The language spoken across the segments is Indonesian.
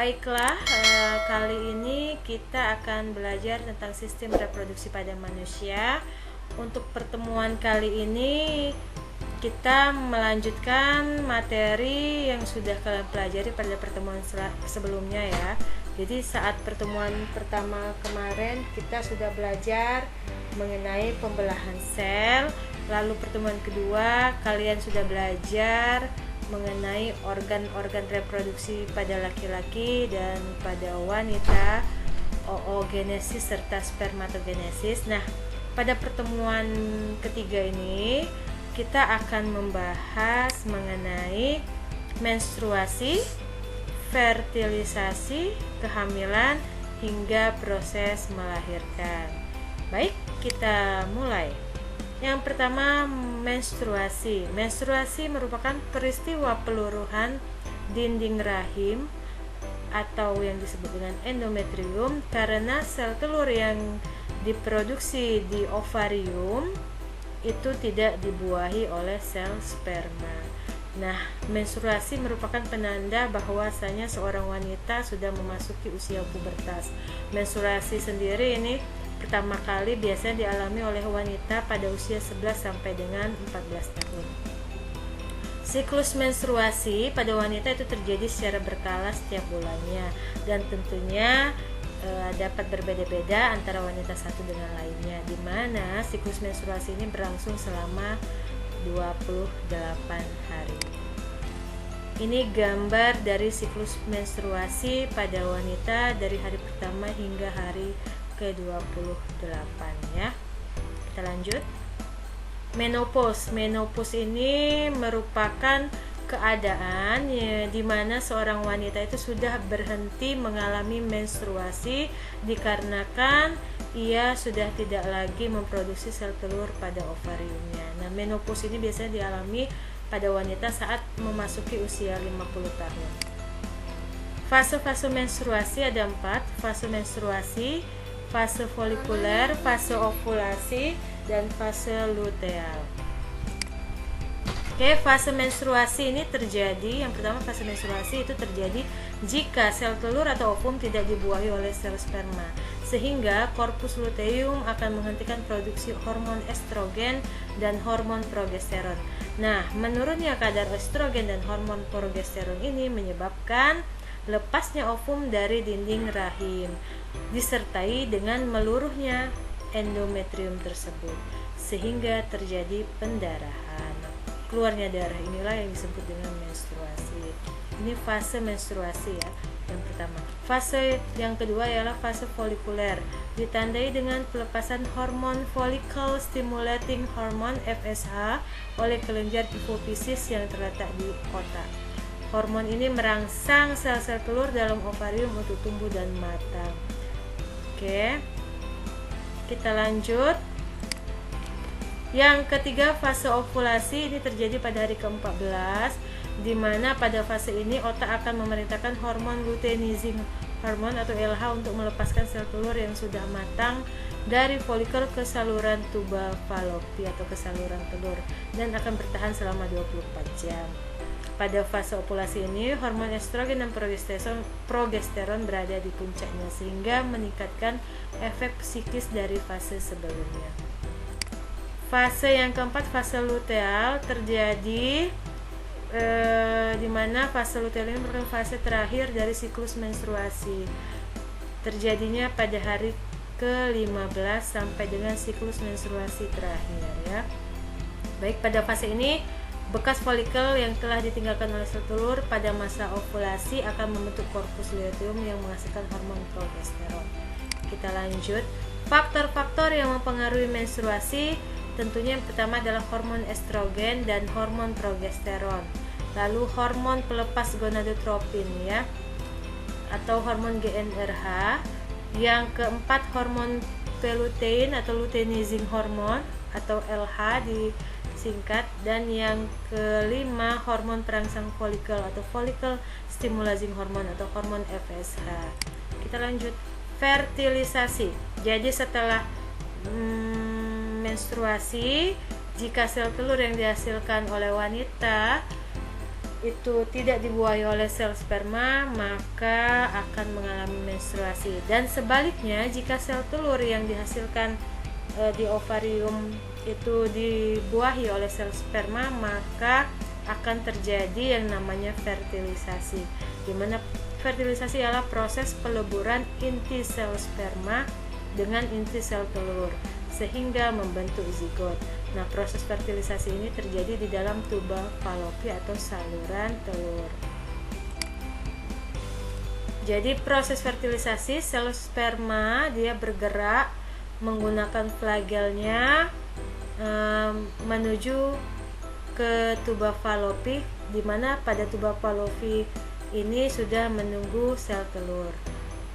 Baiklah, kali ini kita akan belajar tentang sistem reproduksi pada manusia. Untuk pertemuan kali ini kita melanjutkan materi yang sudah kalian pelajari pada pertemuan sebelumnya ya. Jadi saat pertemuan pertama kemarin kita sudah belajar mengenai pembelahan sel. Lalu pertemuan kedua kalian sudah belajar mengenai organ-organ reproduksi pada laki-laki dan pada wanita, oogenesis serta spermatogenesis. Nah, pada pertemuan ketiga ini kita akan membahas mengenai menstruasi, fertilisasi, kehamilan hingga proses melahirkan. Baik, kita mulai. Yang pertama, menstruasi. Menstruasi merupakan peristiwa peluruhan dinding rahim atau yang disebut dengan endometrium karena sel telur yang diproduksi di ovarium itu tidak dibuahi oleh sel sperma. Nah, menstruasi merupakan penanda bahwasanya seorang wanita sudah memasuki usia pubertas. Menstruasi sendiri ini pertama kali biasanya dialami oleh wanita pada usia 11 sampai dengan 14 tahun. Siklus menstruasi pada wanita itu terjadi secara berkala setiap bulannya dan tentunya dapat berbeda-beda antara wanita satu dengan lainnya, di mana siklus menstruasi ini berlangsung selama 28 hari. Ini gambar dari siklus menstruasi pada wanita dari hari pertama hingga hari ke-28 ya. Kita lanjut. Menopause. Menopause ini merupakan keadaan di mana seorang wanita itu sudah berhenti mengalami menstruasi dikarenakan ia sudah tidak lagi memproduksi sel telur pada ovariumnya. Nah, menopause ini biasanya dialami pada wanita saat memasuki usia 50 tahun. Fase-fase menstruasi ada 4. Fase menstruasi, fase folikuler, fase ovulasi, dan fase luteal. Oke, fase menstruasi ini terjadi, yang pertama fase menstruasi itu terjadi jika sel telur atau ovum tidak dibuahi oleh sel sperma, sehingga korpus luteum akan menghentikan produksi hormon estrogen dan hormon progesteron. Nah, menurunnya kadar estrogen dan hormon progesteron ini menyebabkan lepasnya ovum dari dinding rahim disertai dengan meluruhnya endometrium tersebut sehingga terjadi pendarahan. Keluarnya darah inilah yang disebut dengan menstruasi. Ini fase menstruasi ya, yang pertama. Fase yang kedua ialah fase folikuler, ditandai dengan pelepasan hormon follicle stimulating hormone FSH oleh kelenjar hipofisis yang terletak di otak. Hormon ini merangsang sel-sel telur dalam ovarium untuk tumbuh dan matang. Oke, kita lanjut. Yang ketiga, fase ovulasi ini terjadi pada hari ke-14, di mana pada fase ini otak akan memerintahkan hormon luteinizing hormone atau LH untuk melepaskan sel telur yang sudah matang dari folikel ke saluran tuba Fallopi atau ke saluran telur dan akan bertahan selama 24 jam. Pada fase ovulasi ini, hormon estrogen dan progesteron berada di puncaknya sehingga meningkatkan efek psikis dari fase sebelumnya. Fase yang keempat, fase luteal, terjadi di mana fase luteal ini merupakan fase terakhir dari siklus menstruasi. Terjadinya pada hari ke-15 sampai dengan siklus menstruasi terakhir ya. Baik, pada fase ini bekas folikel yang telah ditinggalkan oleh sel telur pada masa ovulasi akan membentuk korpus luteum yang menghasilkan hormon progesteron. Kita lanjut. Faktor-faktor yang mempengaruhi menstruasi tentunya yang pertama adalah hormon estrogen dan hormon progesteron. Lalu hormon pelepas gonadotropin ya, atau hormon GnRH. Yang keempat, hormon pelutein atau luteinizing hormone atau LH disingkat. Dan yang kelima, hormon perangsang folikel atau follicle stimulating hormone atau hormon FSH. Kita lanjut. Fertilisasi. Jadi setelah menstruasi, jika sel telur yang dihasilkan oleh wanita itu tidak dibuahi oleh sel sperma, maka akan mengalami menstruasi. Dan sebaliknya, jika sel telur yang dihasilkan di ovarium itu dibuahi oleh sel sperma, maka akan terjadi yang namanya fertilisasi, di mana fertilisasi adalah proses peleburan inti sel sperma dengan inti sel telur sehingga membentuk zigot. Nah, proses fertilisasi ini terjadi di dalam tuba falopi atau saluran telur. Jadi proses fertilisasi, sel sperma dia bergerak menggunakan flagelnya menuju ke tuba falopi, di mana pada tuba falopi ini sudah menunggu sel telur.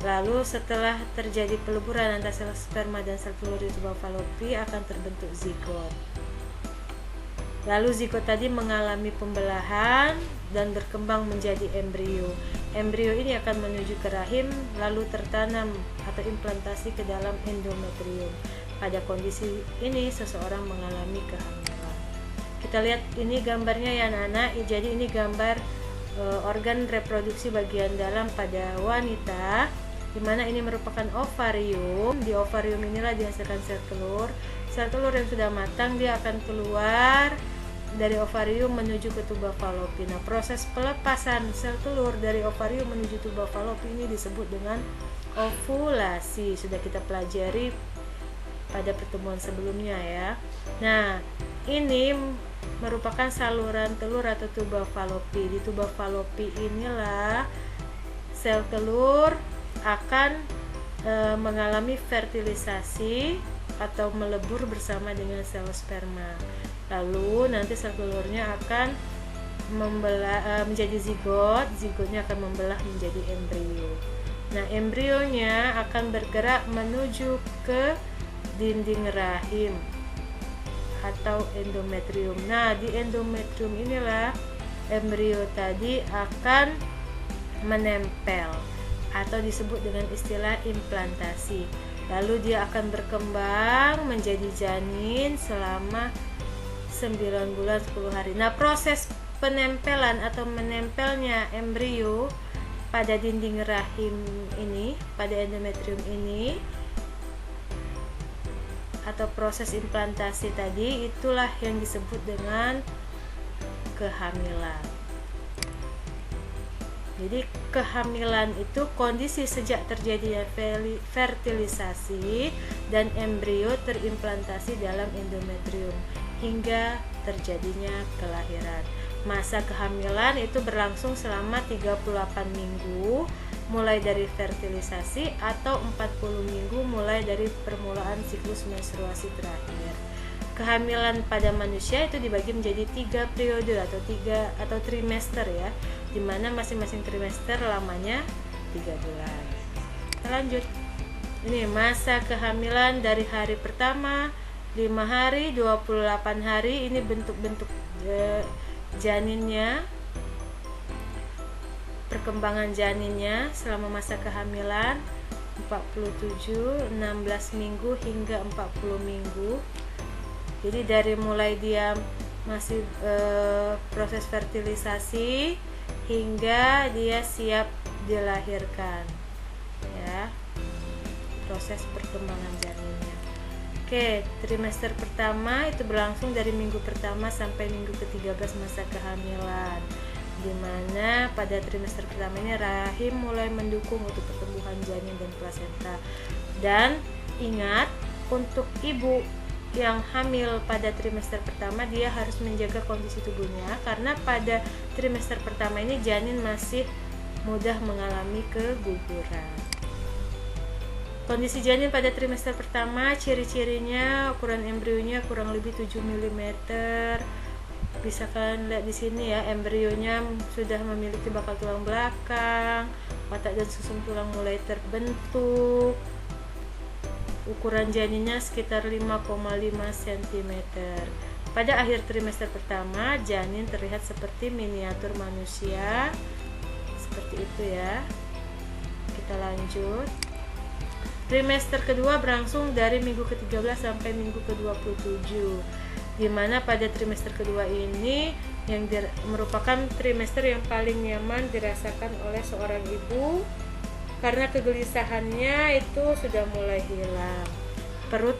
Lalu setelah terjadi peleburan antara sel sperma dan sel telur di tuba falopi akan terbentuk zigot. Lalu zigot tadi mengalami pembelahan dan berkembang menjadi embrio. Embrio ini akan menuju ke rahim lalu tertanam atau implantasi ke dalam endometrium. Pada kondisi ini seseorang mengalami kehamilan. Kita lihat ini gambarnya ya anak-anak. Jadi ini gambar organ reproduksi bagian dalam pada wanita, di mana ini merupakan ovarium. Di ovarium inilah dihasilkan sel telur. Sel telur yang sudah matang dia akan keluar dari ovarium menuju ke tuba falopi. Nah, proses pelepasan sel telur dari ovarium menuju tuba falopi ini disebut dengan ovulasi. Sudah kita pelajari pada pertemuan sebelumnya ya. Nah, ini merupakan saluran telur atau tuba falopi. Di tuba falopi inilah sel telur akan mengalami fertilisasi atau melebur bersama dengan sel sperma. Lalu nanti sel telurnya akan menjadi zigot, zigotnya akan membelah menjadi embrio. Nah, embrionya akan bergerak menuju ke dinding rahim atau endometrium. Nah, di endometrium inilah embrio tadi akan menempel atau disebut dengan istilah implantasi. Lalu dia akan berkembang menjadi janin selama 9 bulan 10 hari. Nah, proses penempelan atau menempelnya embrio pada dinding rahim ini, pada endometrium ini, atau proses implantasi tadi, itulah yang disebut dengan kehamilan. Jadi kehamilan itu kondisi sejak terjadinya fertilisasi dan embrio terimplantasi dalam endometrium hingga terjadinya kelahiran. Masa kehamilan itu berlangsung selama 38 minggu mulai dari fertilisasi atau 40 minggu mulai dari permulaan siklus menstruasi terakhir. Kehamilan pada manusia itu dibagi menjadi 3 periode atau trimester ya, di mana masing-masing trimester lamanya 3 bulan. Kita lanjut. Ini masa kehamilan dari hari pertama 5 hari, 28 hari, ini bentuk-bentuk janinnya, perkembangan janinnya selama masa kehamilan 47, 16 minggu hingga 40 minggu. Jadi dari mulai dia masih proses fertilisasi hingga dia siap dilahirkan ya, proses perkembangan janinnya. Oke, trimester pertama itu berlangsung dari minggu pertama sampai minggu ke-13 masa kehamilan, dimana pada trimester pertama ini rahim mulai mendukung untuk pertumbuhan janin dan plasenta. Dan ingat, untuk ibu yang hamil pada trimester pertama dia harus menjaga kondisi tubuhnya, karena pada trimester pertama ini janin masih mudah mengalami keguguran. Kondisi janin pada trimester pertama, ciri-cirinya ukuran embrionya kurang lebih 7 mm. Bisa kalian lihat di sini ya, embrionya sudah memiliki bakal tulang belakang, otak dan susun tulang mulai terbentuk. Ukuran janinnya sekitar 5,5 cm. Pada akhir trimester pertama, janin terlihat seperti miniatur manusia. Seperti itu ya. Kita lanjut. Trimester kedua berlangsung dari minggu ke-13 sampai minggu ke-27, di mana pada trimester kedua ini yang merupakan trimester yang paling nyaman dirasakan oleh seorang ibu karena kegelisahannya itu sudah mulai hilang. Perut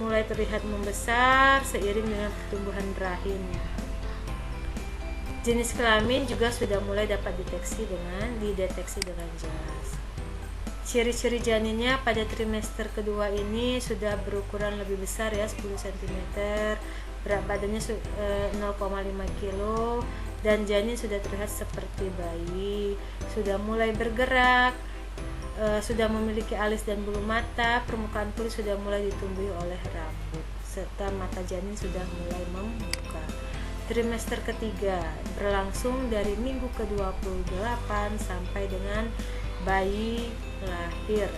mulai terlihat membesar seiring dengan pertumbuhan rahim. Jenis kelamin juga sudah mulai dapat dideteksi dengan jelas. Ciri-ciri janinnya pada trimester kedua ini sudah berukuran lebih besar ya, 10 cm, berat badannya 0,5 kg, dan janin sudah terlihat seperti bayi, sudah mulai bergerak, sudah memiliki alis dan bulu mata, permukaan kulit sudah mulai ditumbuhi oleh rambut, serta mata janin sudah mulai membuka. Trimester ketiga berlangsung dari minggu ke-28 sampai dengan bayi lahir.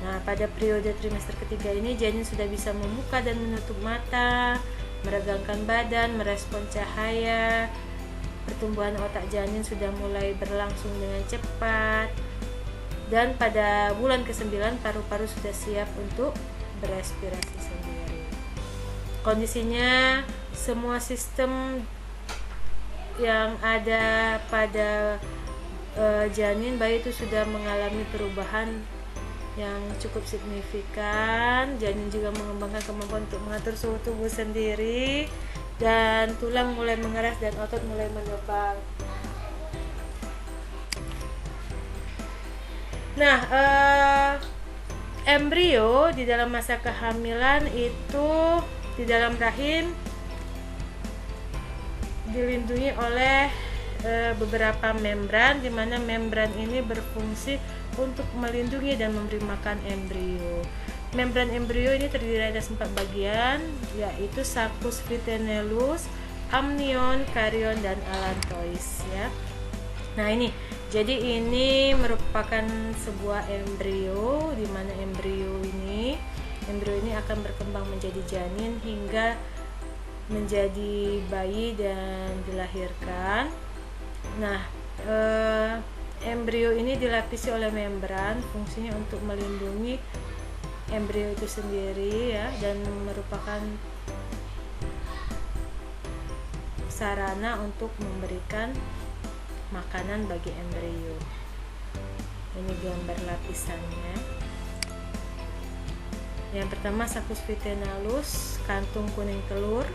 Nah, pada periode trimester ketiga ini janin sudah bisa membuka dan menutup mata, meregangkan badan, merespon cahaya. Pertumbuhan otak janin sudah mulai berlangsung dengan cepat. Dan pada bulan ke-9 paru-paru sudah siap untuk berespirasi sendiri. Kondisinya semua sistem yang ada pada janin bayi itu sudah mengalami perubahan yang cukup signifikan. Janin juga mengembangkan kemampuan untuk mengatur suhu tubuh sendiri, dan tulang mulai mengeras dan otot mulai menebal. Nah, embrio di dalam masa kehamilan itu di dalam rahim dilindungi oleh beberapa membran, di mana membran ini berfungsi untuk melindungi dan memberi makan embrio. Membran embrio ini terdiri atas 4 bagian, yaitu saccus vitellinus, amnion, karyon, dan allantois ya. Nah, jadi ini merupakan sebuah embrio, di mana embrio ini akan berkembang menjadi janin hingga menjadi bayi dan dilahirkan. Nah, embrio ini dilapisi oleh membran, fungsinya untuk melindungi embrio itu sendiri ya, dan merupakan sarana untuk memberikan makanan bagi embrio. Ini gambar lapisannya. Yang pertama saccus vitellinus, kantung kuning telur,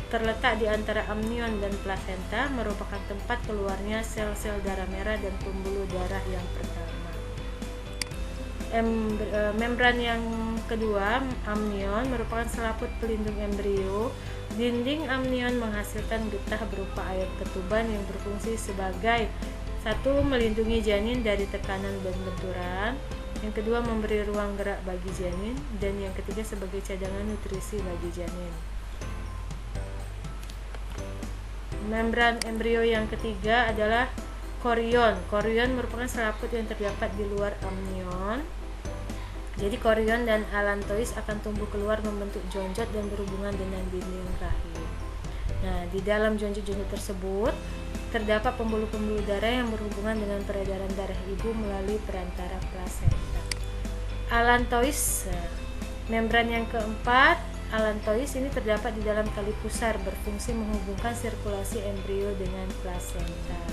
terletak di antara amnion dan plasenta, merupakan tempat keluarnya sel-sel darah merah dan pembuluh darah yang pertama. Membran yang kedua, amnion, merupakan selaput pelindung embrio. Dinding amnion menghasilkan getah berupa air ketuban yang berfungsi sebagai satu, melindungi janin dari tekanan dan benturan, yang kedua, memberi ruang gerak bagi janin, dan yang ketiga, sebagai cadangan nutrisi bagi janin. Membran embrio yang ketiga adalah koryon. Koryon merupakan selaput yang terdapat di luar amnion. Jadi koryon dan allantois akan tumbuh keluar membentuk jonjot dan berhubungan dengan dinding rahim. Nah, di dalam jonjot-jonjot tersebut terdapat pembuluh-pembuluh darah yang berhubungan dengan peredaran darah ibu melalui perantara plasenta. Allantois, membran yang keempat, allantois ini terdapat di dalam tali pusar, berfungsi menghubungkan sirkulasi embrio dengan plasenta.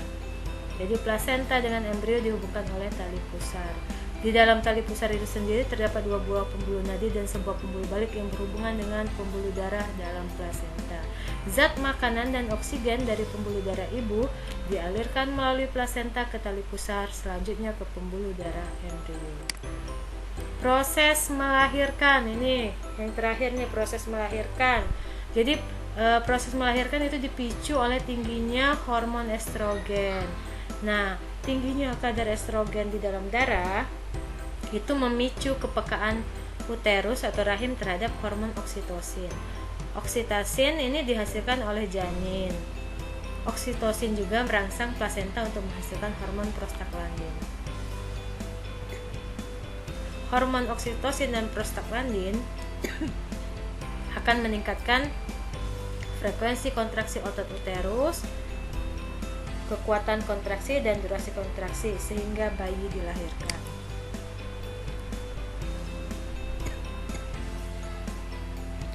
Jadi plasenta dengan embrio dihubungkan oleh tali pusar. Di dalam tali pusar itu sendiri terdapat 2 buah pembuluh nadi dan sebuah pembuluh balik yang berhubungan dengan pembuluh darah dalam plasenta. Zat makanan dan oksigen dari pembuluh darah ibu dialirkan melalui plasenta ke tali pusar, selanjutnya ke pembuluh darah embrio. Proses melahirkan, ini yang terakhir nih, proses melahirkan. Jadi proses melahirkan itu dipicu oleh tingginya hormon estrogen. Nah, tingginya kadar estrogen di dalam darah itu memicu kepekaan uterus atau rahim terhadap hormon oksitosin. Oksitosin ini dihasilkan oleh janin. Oksitosin juga merangsang plasenta untuk menghasilkan hormon prostaglandin. Hormon oksitosin dan prostaglandin akan meningkatkan frekuensi kontraksi otot uterus, kekuatan kontraksi dan durasi kontraksi sehingga bayi dilahirkan.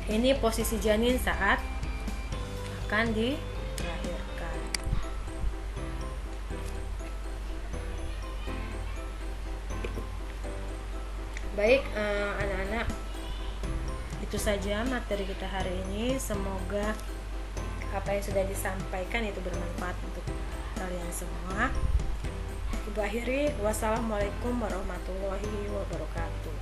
Ini posisi janin saat akan dilahirkan. Baik, anak-anak, itu saja materi kita hari ini. Semoga apa yang sudah disampaikan itu bermanfaat untuk kalian semua. Ibu akhiri, wassalamualaikum warahmatullahi wabarakatuh.